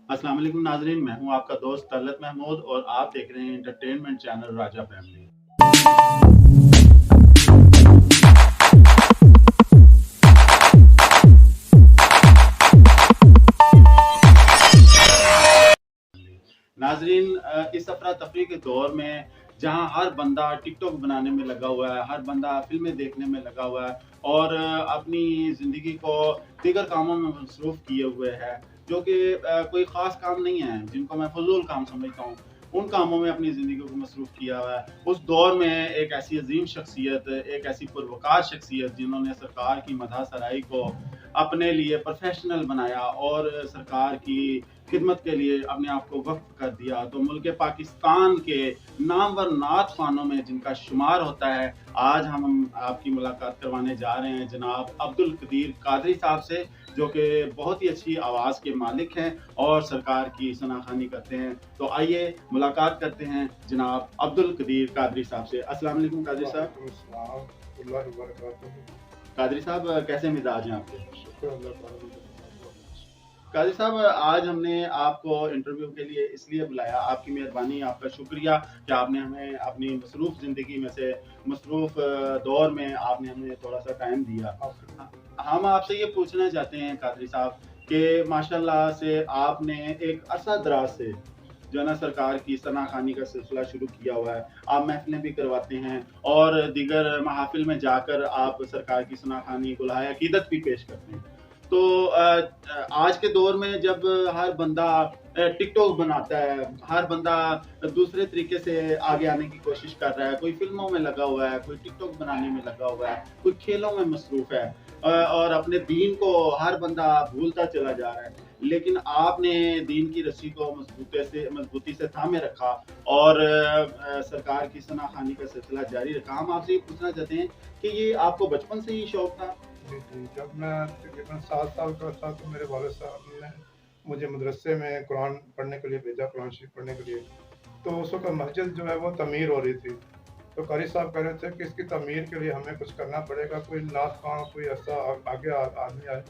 अस्सलाम वालेकुम नाज़रीन, मैं हूँ आपका दोस्त तलत महमूद और आप देख रहे हैं एंटरटेनमेंट चैनल राजा फैमिली। नाज़रीन, इस अफरा-तफ़री के दौर में जहाँ हर बंदा टिकटॉक बनाने में लगा हुआ है, हर बंदा फ़िल्में देखने में लगा हुआ है और अपनी ज़िंदगी को दीगर कामों में मसरूफ़ किए हुए है, जो कि कोई ख़ास काम नहीं है, जिनको मैं फ़ुज़ूल काम समझता हूँ। उन कामों में अपनी ज़िंदगी को मसरूफ़ किया हुआ है। उस दौर में एक ऐसी अज़ीम शख्सियत, एक ऐसी पुरवकार शख्सियत जिन्होंने सरकार की मदह सराई को अपने लिए प्रोफ़ेशनल बनाया और सरकार की खिदमत के लिए अपने आप को वक्फ कर दिया, तो मुल्क पाकिस्तान के नामवर नात ख़वानों में जिनका शुमार होता है, आज हम आपकी मुलाकात करवाने जा रहे हैं जनाब अब्दुल कदीर कादरी साहब से, जो कि बहुत ही अच्छी आवाज़ के मालिक हैं और सरकार की सनाख़ानी करते हैं। तो आइए मुलाकात करते हैं जनाब अब्दुल कदीर कादरी साहब से। अस्सलाम वालेकुम कादरी साहब। कादरी साहब, कैसे मिजाज हैं आपके? काजी साहब, आज हमने आपको इंटरव्यू के लिए इसलिए बुलाया, आपकी मेहरबानी, आपका शुक्रिया कि आपने हमें अपनी मसरूफ़ ज़िंदगी में से मसरूफ़ दौर में आपने हमें थोड़ा-सा टाइम दिया। हम आपसे ये पूछना चाहते हैं कादरी साहब कि माशाअल्लाह से आपने एक अरसा दराज से जो है ना सरकार की सनाख़ानी का सिलसिला शुरू किया हुआ है। आप महफ़िलें भी करवाते हैं और दीगर महाफ़िल में जाकर आप सरकार की सनाख़ानी गुलाए अक़ीदत भी पेश करते हैं। तो आज के दौर में जब हर बंदा टिकटॉक बनाता है, हर बंदा दूसरे तरीके से आगे आने की कोशिश कर रहा है, कोई फ़िल्मों में लगा हुआ है, कोई टिकटॉक बनाने में लगा हुआ है, कोई खेलों में मसरूफ़ है और अपने दीन को हर बंदा भूलता चला जा रहा है। लेकिन आपने दीन की रस्सी को मज़बूती से थामे रखा और सरकार की सनाख़ानी का सिलसिला जारी रखा। हम आपसे ये पूछना चाहते हैं कि ये आपको बचपन से ही शौक था? जी, जब मैं तकरीबन 7 साल का था तो मेरे वालिद साहब ने मुझे मदरसे में कुरान पढ़ने के लिए भेजा, कुरान शरीफ पढ़ने के लिए। तो उस वक़्त मस्जिद जो है वो तमीर हो रही थी। तो कारी साहब कह रहे थे कि इसकी तमीर के लिए हमें कुछ करना पड़ेगा, कोई नात ख़्वाह कोई ऐसा आगे आदमी आए,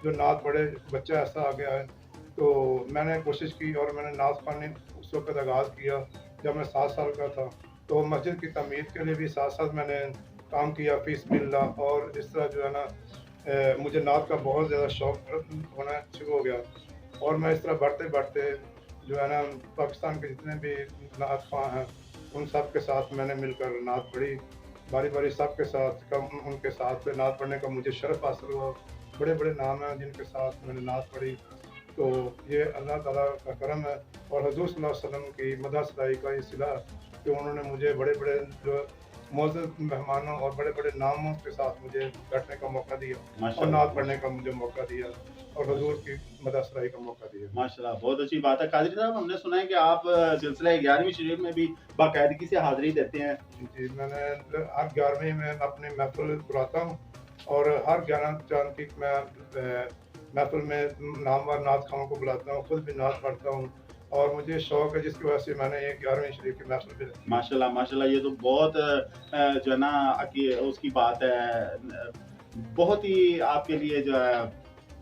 जो नात पढ़े, बच्चा ऐसा आगे आए। तो मैंने कोशिश की और मैंने नात ख़्वानी उस वक़्त आगाज़ किया जब मैं 7 साल का था। तो मस्जिद की तमीर के लिए भी साथ-साथ मैंने काम किया फ़ी सबिलिल्लाह और इस तरह जो है ना मुझे नात का बहुत ज़्यादा शौक होना शुरू हो गया और मैं इस तरह बढ़ते-बढ़ते जो है ना पाकिस्तान के जितने भी नात ख़्वाह हैं, उन सब के साथ मैंने मिलकर नात पढ़ी। बारी-बारी सबके साथ उनके साथ नात पढ़ने का मुझे शरफ़ हासिल हुआ। बड़े-बड़े नाम हैं जिनके साथ मैंने नात पढ़ी। तो ये अल्लाह ताला का करम है और हज़ूर सल्लल्लाहु अलैहि वसल्लम की मदह सराई का ये सिला है कि उन्होंने मुझे बड़े-बड़े जो मुअज़्ज़ज़ मेहमानों और बड़े-बड़े नामों के साथ मुझे बैठने का मौका दिया और नात पढ़ने का मुझे मौका दिया और हुज़ूर की मदह सराई का मौका दिया। माशाल्लाह, बहुत अच्छी बात है। कादरी साहब, हमने सुना है कि आप सिलसिला 11वीं शरीफ में भी बाकायदगी से हाज़िरी देते हैं। जी, मैंने हर 11वीं में अपनी महफ़िल बुलाता हूँ और हर 11 चाँद की मैं महफ़िल में नामवर नात ख़वाहों को बुलाता हूँ, खुद भी नात पढ़ता हूँ और मुझे शौक है जिसकी वजह से मैंने ये 11वीं शरीफ की महफ़िल भी रखी है। माशाल्लाह, माशाल्लाह, ये तो बहुत जो है ना उसकी बात है, बहुत ही आपके लिए जो है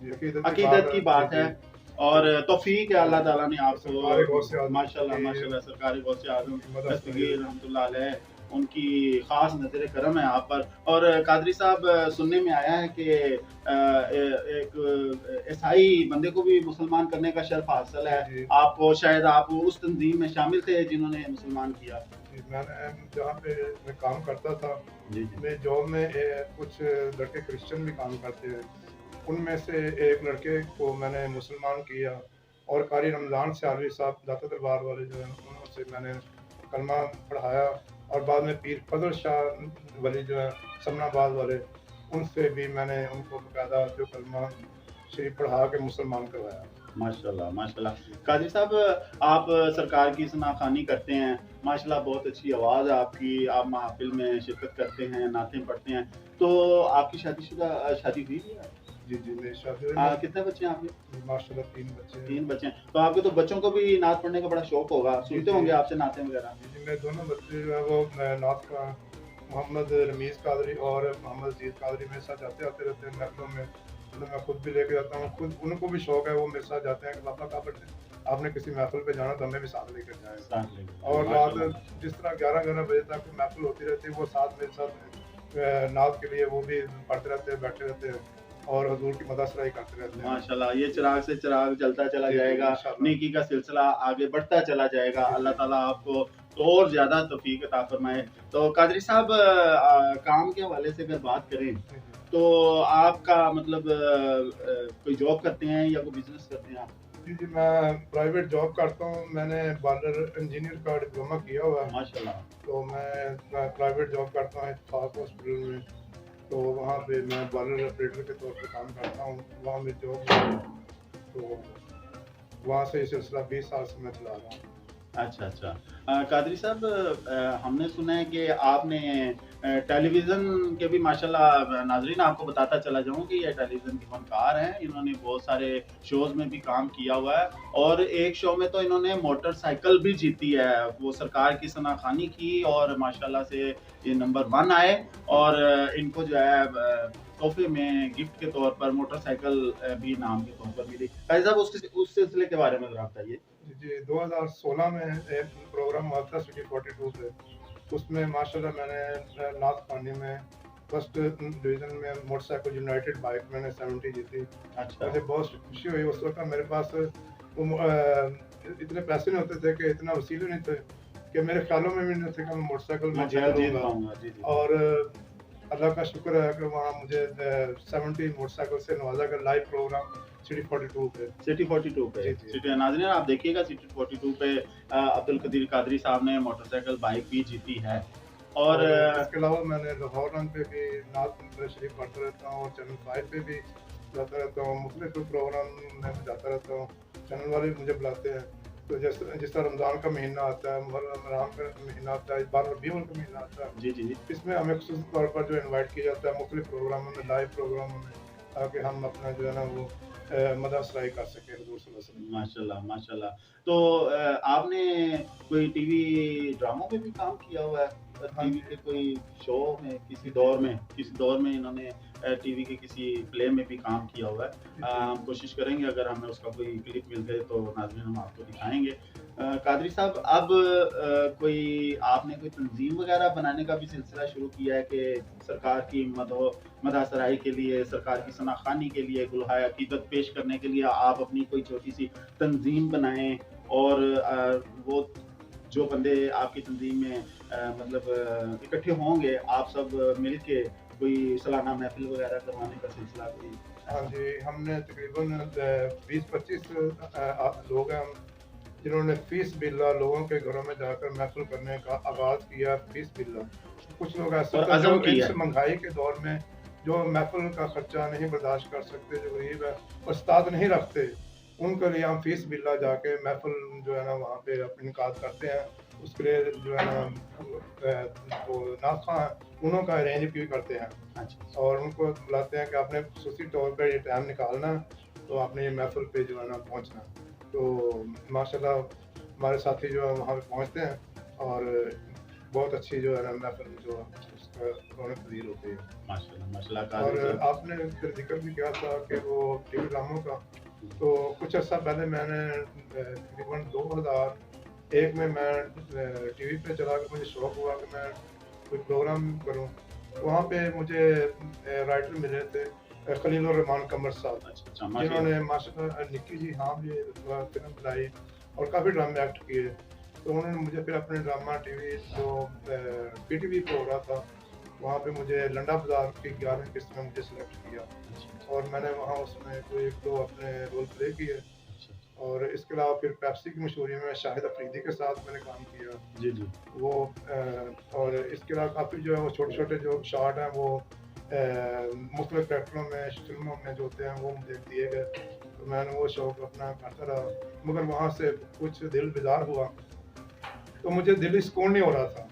अक़ीदत की बात है और तौफ़ीक है अल्लाह ताला ने आपको माशाल्लाह, माशाल्लाह सरकार गौसे आज़म दस्तगीर रहमतुल्लाह अलैह, उनकी ख़ास नज़र करम है आप पर। और कादरी साहब, सुनने में आया है कि एक ईसाई बंदे को भी मुसलमान करने का शर्फ़ हासिल है आपको, शायद आप उस तंज़ीम में शामिल थे जिन्होंने मुसलमान किया। मैंने जहाँ पे मैं काम करता था, जी, जी। मेरी जॉब में कुछ लड़के क्रिश्चियन भी काम करते हैं। उनमें से एक लड़के को मैंने मुसलमान किया और कारी रमज़ान सियालवी साहब दाता दरबार वाले जो हैं उनसे मैंने कलमा पढ़ाया और बाद में पीर फजल शाह वली जो है समनाबाद वाले, उनसे भी मैंने उनको बाकायदा जो कलमा शरीफ पढ़ा के मुसलमान करवाया। माशाल्लाह, माशाल्लाह। कादरी साहब, आप सरकार की सनाख़ानी करते हैं, माशाल्लाह बहुत अच्छी आवाज़ है आपकी, आप महफ़िल में शिरकत करते हैं, नातें पढ़ते हैं। तो आपकी शादी हुई है? जी, जी, मेरी शादी हुई है। कितने बच्चे हैं आपके? माशाल्लाह 3 बच्चे हैं। 3 बच्चे हैं। तो आपके तो बच्चों को भी नात पढ़ने का बड़ा शौक होगा, सुनते होंगे आपसे नातें वग़ैरह? जी, जी, मेरे दोनों बच्चे जो है वो नात का मोहम्मद रमीज़ कादरी और मोहम्मद अज़ीज़ कादरी मेरे साथ जाते-आते रहते हैं महफ़िलों में। मतलब मैं खुद भी लेके जाता हूँ, खुद उनको भी शौक है, वो मेरे साथ जाते हैं कि पापा कहाँ पढ़ते हैं? आपने किसी महफिल पे जाना तो हमें भी साथ लेकर जाएं। साथ लेके और माशाल्लाह। रात जिस तरह 11-11 बजे तक महफिल होती रहती है, वो साथ मेरे साथ नात के लिए वो भी पढ़ते रहते हैं, बैठे रहते हैं और हुजूर की मदद करते रहते हैं। माशाल्लाह, ये चिराग से चिराग जलता चला जी, जी, जाएगा, इंशाअल्लाह। नेकी का सिलसिला आगे बढ़ता चला जाएगा। जी, अल्लाह जी। ताला आपको तो और ज़्यादा तौफ़ीक अता फ़रमाए। जी, तो कादरी साहब काम के हवाले से अगर बात करें, जी, जी। तो आपका मतलब कोई जॉब करते हैं या कोई बिज़नेस करते हैं आप? जी, जी, मैं प्राइवेट जॉब करता हूँ। मैंने बार्बर इंजीनियर का डिप्लोमा किया हुआ है। माशाल्लाह। तो मैं प्राइवेट जॉब करता हूँ इत्तेफाक हॉस्पिटल में। तो वहाँ पे मैं बार्बर ऑपरेटर के तौर पे काम करता हूँ। वहाँ मेरी जॉब है। तो वहाँ से ये सिलसिला 20 साल से मैं चला रहा हूँ। अच्छा, अच्छा। कादरी साहब हमने सुना है कि आपने टेलीविज़न के भी माशाल्लाह नाज़रीन आपको बताता चला जाऊँ कि ये टेलीविज़न के फ़नकार हैं। इन्होंने बहुत सारे शोज़ में भी काम किया हुआ है और एक शो में तो इन्होंने मोटरसाइकिल भी जीती है। वो सरकार की सनाख़ानी की और माशाल्लाह से ये नंबर 1 आए और इनको जो है तोहफ़े में गिफ्ट के तौर पर मोटरसाइकिल भी इनाम के तौर पर मिली। कादरी साहब उस सिलसिले के बारे में ज़रा बताइए। जी, जी, 2016 में एक प्रोग्राम हुआ था सिटी 42 पे। उसमें माशाल्लाह मैंने नात ख़ानी में फर्स्ट डिवीज़न में मोटरसाइकिल यूनाइटेड बाइक मैंने 70 जीती। अच्छा। मुझे बहुत खुशी हुई। उस वक़्त मेरे पास इतने पैसे नहीं होते थे, कि इतना वसीले नहीं थे, कि मेरे ख़्यालों में भी नहीं थे कि मैं मोटरसाइकिल में जीत शायद जीत लूँगा। पाऊँगा। जी, जी। और अल्लाह का शुक्र है कि वहाँ मुझे 70 मोटरसाइकिल से नवाज़ा गया, लाइव प्रोग्राम सिटी 42 पे। सिटी 42 पे जी, जी। सिटी नाज़रीन आप देखिएगा सिटी 42 पे अब्दुल कदीर कादरी साहब ने मोटरसाइकिल बाइक भी जीती है और और इसके अलावा मैंने लाहौर रन पे भी नात शरीफ पढ़ता रहता हूँ और चैनल 5 पे भी जाता रहता हूँ। मुख्तलिफ प्रोग्राम में मैं जाता रहता हूँ। चैनल वाले भी मुझे बुलाते हैं। तो जिस तरह रमज़ान का महीना आता है, मुहर्रम हराम का महीना आता है, इस बार रबीउल का महीना आता है। जी, जी। इसमें हमें ख़ुसूसी तौर पर जो इनवाइट किया जाता है मुख्तलिफ प्रोग्रामों में, लाइव प्रोग्रामों में, ताकि हम अपना जो है ना वो मदद अफ़ज़ाई कर सकें हुज़ूर सल्लल्लाहु अलैहि वसल्लम की। माशाल्लाह, माशाल्लाह। तो आपने कोई टीवी ड्रामों में भी काम किया हुआ है? हाँ टीवी जी। के कोई शो में जी, जी। किसी दौर में इन्होंने टीवी के किसी प्ले में भी काम किया हुआ है। जी, जी। हम कोशिश करेंगे अगर हमें उसका कोई क्लिप मिल जाए तो नाज़रीन हम आपको दिखाएँगे। कादरी साहब अब कोई आपने कोई तंज़ीम वग़ैरह बनाने का भी सिलसिला शुरू किया है कि सरकार की मदह-सराई के लिए, सरकार की सनाख़ानी के लिए, गुलहाए अक़ीदत पेश करने के लिए आप अपनी कोई छोटी-सी तंज़ीम बनाएँ और वो जो बंदे आपकी तंज़ीम में मतलब इकट्ठे होंगे, आप सब मिल के कोई सालाना महफ़िल वग़ैरह करवाने का सिलसिला कोई हाँ ऐसा? जी, हमने तकरीबन 20-25 लोग हैं हम, जिन्होंने फ़ीस बिल्ला लोगों के घरों में जाकर महफ़िल करने का आगाज़ किया फ़ीस बिल्ला। कुछ लोग ऐसे और होते हैं अज़म जो किया इस है। महँगाई के दौर में जो महफ़िल का खर्चा नहीं बर्दाश्त कर सकते, जो गरीब है, उस्ताद नहीं रखते, उनके लिए हम फ़ीस बिल्ला जाके महफ़िल जो है ना वहाँ पे इनेकाद करते हैं। उसके लिए जो है ना वो नात ख़वां हैं, उन्हों का अरेंज भी करते हैं अच्छा। और उनको बुलाते हैं कि आपने ख़ुसूसी तौर पे ये टाइम निकालना है, तो आपने ये महफ़िल पे जो है ना पहुँचना है। तो माशाल्लाह हमारे साथी जो है वहाँ पे पहुँचते हैं और बहुत अच्छी जो है ना महफ़िल जो है उसका रौनक पज़ीर होती है। माशाल्लाह, माशाल्लाह और कादरी साहब। आपने फिर ज़िक्र भी किया था कि वो टीवी ड्रामों का, तो कुछ अर्सा पहले मैंने तकरीबन 2001 में मैं टीवी पे चला के मुझे शौक हुआ कि मैं कोई प्रोग्राम करूँ। वहाँ पे मुझे राइटर मिले थे खलीलुर रहमान कमर साहब, अच्छा, अच्छा, माशाल्लाह। जिन्होंने माशाल्लाह निक्की ज़ी हाँ भी फ़िल्म बनाई और काफ़ी ड्रामे एक्ट किए। तो उन्होंने मुझे फिर अपने ड्रामा टीवी जो पीटीवी पे हो रहा था, वहाँ पे मुझे लंडा बाज़ार की 11वीं किस्त में मुझे सेलेक्ट किया अच्छा, और मैंने वहाँ उसमें कोई 1-2 अपने रोल प्ले किए। अच्छा। और इसके अलावा फिर पेप्सी की मशहूरी में शाहिद अफरीदी के साथ मैंने काम किया। जी, जी। वो और इसके अलावा काफ़ी जो है वो छोटे-छोटे जो शॉट हैं वो मुख्तलिफ कैरेक्टरों में, फ़िल्मों में जो होते हैं वो मुझे दिए गए। तो मैंने वो शौक अपना करता रहा, मगर वहाँ से कुछ दिल बेज़ार हुआ, तो मुझे दिली सुकून नहीं हो रहा था।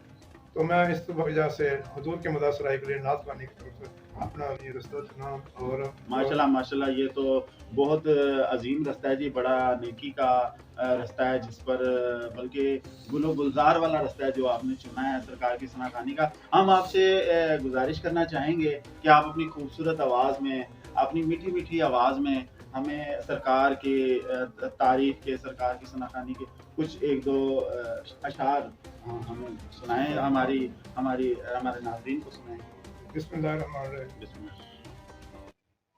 तो मैं इस वजह से हुज़ूर की मदद सराई के लिए नात ख़वानी की तरफ से अपना ये रास्ता चुना और माशाल्लाह, माशाल्लाह ये तो बहुत अज़ीम रास्ता है जी, बड़ा नेकी का रास्ता है जिस पर बल्कि गुलो गुलज़ार वाला रास्ता है जो आपने चुना है सरकार की सनाख़ानी का। हम आपसे गुज़ारिश करना चाहेंगे कि आप अपनी खूबसूरत आवाज़ में, अपनी मीठी-मीठी आवाज़ में हमें सरकार की तारीफ के, सरकार की सनाखानी के कुछ एक दो अशार हमें सुनाएं, हमारे नाज़रीन को सुनाएं। बिस्मिल्लाहिर्रहमानिर्रहीम। बिस्मिल्लाह।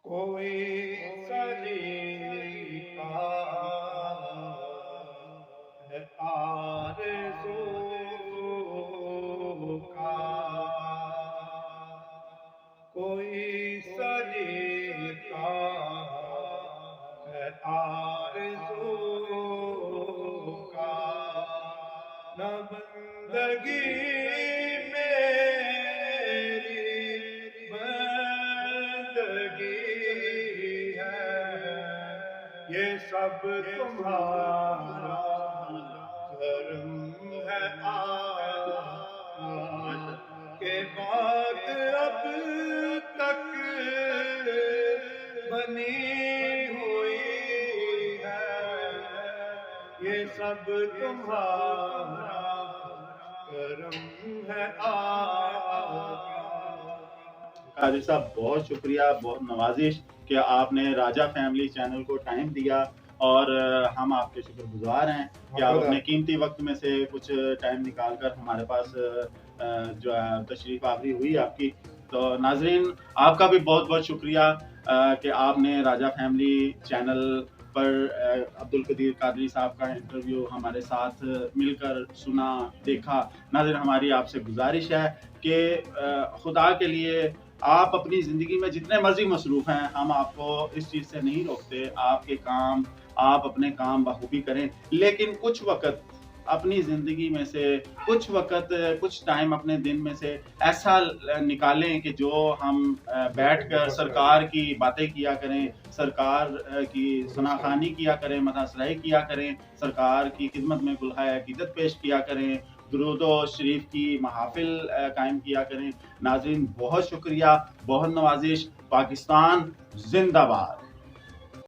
कोई सलीका है आरज़ू का, कोई सलीका है आरज़ू का, न बंदगी मेरी बंदगी है, ये सब तुम्हारा करम है। के बात अब तक बनी हुई है, ये सब तुम्हारा करम है। कादिर साहब, बहुत शुक्रिया, बहुत नवाजिश कि आपने राजा फैमिली चैनल को टाइम दिया, और हम आपके शुक्रगुजार हैं कि आप अपने कीमती वक्त में से कुछ टाइम निकाल कर हमारे पास जो है तशरीफ आवरी हुई आपकी। तो नाजरीन, आपका भी बहुत बहुत शुक्रिया कि आपने राजा फैमिली चैनल पर अब्दुल कदीर कादरी साहब का इंटरव्यू हमारे साथ मिलकर सुना, देखा। नाज़रीन, हमारी आपसे गुजारिश है कि खुदा के लिए आप अपनी ज़िंदगी में जितने मर्जी मसरूफ़ हैं, हम आपको इस चीज़ से नहीं रोकते। आपके काम, आप अपने काम बखूबी करें, लेकिन कुछ वक़्त अपनी ज़िंदगी में से कुछ वक़्त, कुछ टाइम अपने दिन में से ऐसा निकालें कि जो हम बैठकर सरकार की बातें किया करें, सरकार की सनाखानी किया करें, मदासराई किया करें, सरकार की खिदमत में गुलहाए अकीदत पेश किया करें, दुरूद शरीफ की महाफिल कायम किया करें। नाज़रीन, बहुत शुक्रिया, बहुत नवाजिश। पाकिस्तान जिंदाबाद।